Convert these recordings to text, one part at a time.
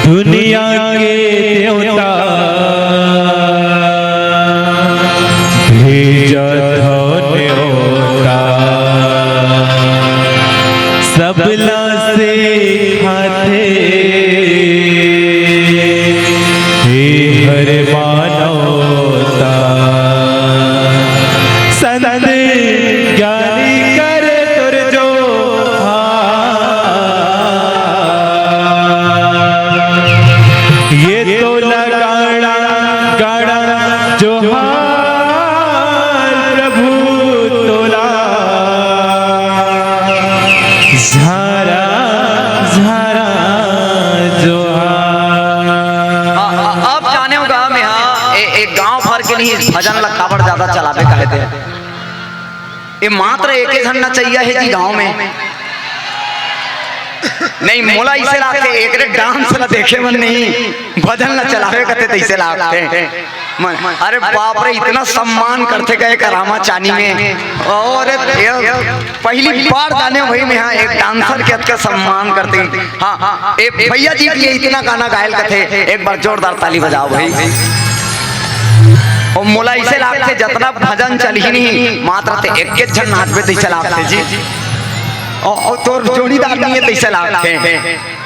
दुनिया के देवता भेजा न्योता सबला से खाते हे हर मानवता संत ज्ञानी कर तुर जो ये तो लगाड़ा गाड़ा जोहार प्रभु तोला झारा झारा जोहार। अब जाने होगा में हाँ एक गांव भर के नहीं भजन लखावड़ ज्यादा चलावे कहते हैं। ये मात्र एक ही घंटा चाहिए है जी गांव में नहीं मोला इसे लाते एक रे डांस ला देखे मन नहीं भजन ला चलावे कहते तो इसे लाते। अरे बाप रे इतना सम्मान करते गए करामा चानी में और पहली बार जाने भाई में हाँ एक डांसर के सम्मान करते। हाँ एक भैया जी के लिए इतना गाना गायल करते एक बार जोरदार ताली बजाओ भाई। और मोला इसे लागते जितना भजन चली नहीं मात्र ते एक जन नाच पे तैसे लागते जी और तो जोड़ीदार नहीं है तैसे लागते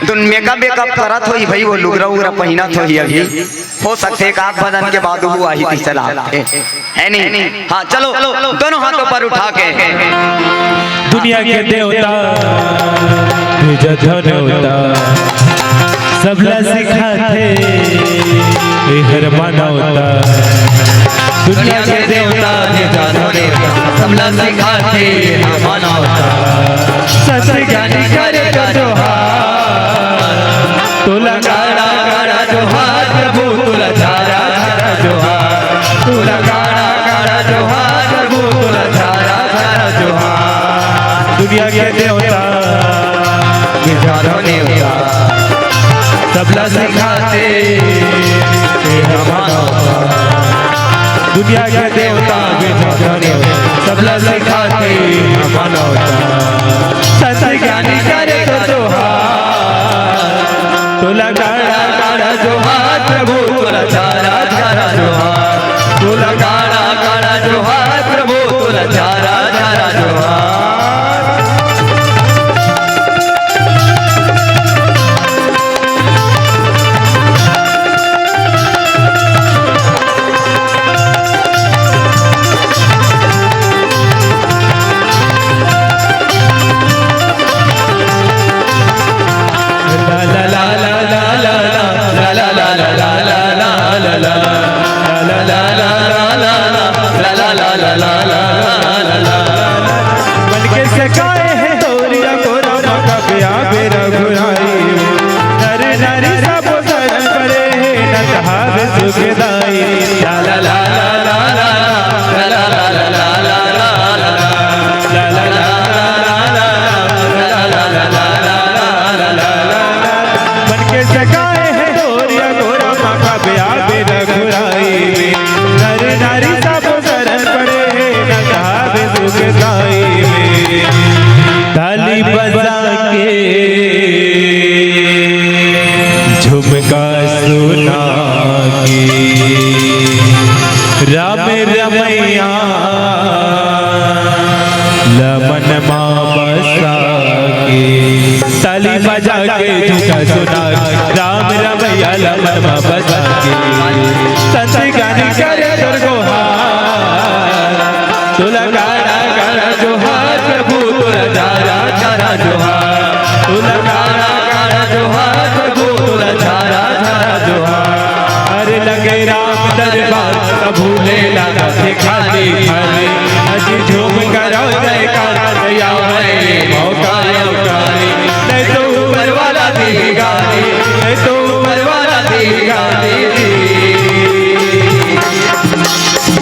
तो मेकअप बेकअप करत होई भाई वो लुगरा उगरा पहिना तो ही अभी हो सकते एक आध भजन के बाद वो आई तैसे लागते है नहीं। हाँ चलो दोनों हाथों पर उठा के दुनिया के देवता भेजा न्योता सबला सिखाते हे हर मानवता दुनिया के देवता भेजा न्योता सबला सिखाते हर मानवता सत ज्ञानी करे जोहार तोला गाड़ा गाड़ा जोहार प्रभु तोला झारा झारा जोहार तोला गाड़ा गाड़ा जोहार प्रभु तोला झारा झारा जोहार। दुनिया के देवता भेजा न्योता सबला सिखाते हर मानवता दुनिया के देवता भेजा न्योता सबला सिखाते हर मानवता सत ज्ञानी करे जोहार तोला गाड़ा गाड़ा जोहार प्रभु तोला झारा झारा जोहार तोला गाड़ा गाड़ा जोहार प्रभु तोला झारा झारा जोहार। ताली बजा के झुमका सुना के राम रमैया लमन माँ बसा के ताली बजा के झुमका सुना राम रमैया लमन माँ बसा के संत गानी करे जोहार तोला गाड़ा गाड़ा जोहार प्रभु तोला झारा झारा जोहार तोला गाड़ा गाड़ा जोहार प्रभु तोला झारा झारा जोहार। अरे लगे राम दरबार प्रभु ले लगा खाली खाली अजी झूम करो जयकार दया है मौका अवकारी नहीं तो ऊपर वाला दी गाली नहीं तो ऊपर वाला दी गाली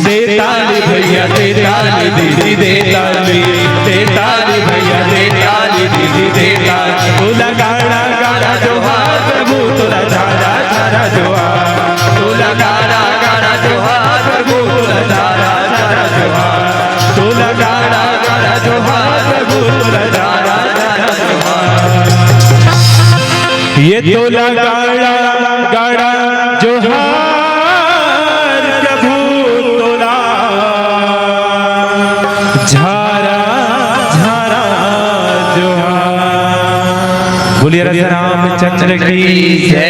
दे ताली भैया दे ताली दीदी दे ताली भैया दे ताली दीदी दे ताली तोला गाड़ा गाड़ा जोहार प्रभु तोला झारा झारा जोहार तोला गाड़ा गाड़ा जोहार प्रभु तोला झारा झारा जोहार तोला गाड़ा गाड़ा जोहार प्रभु तोला झारा झारा जोहार। ये तोला गाड़ा गाड़ा जोहार प्रभु तोला झारा झारा जोहार। बोलिए राधे रामचंद्र की जय।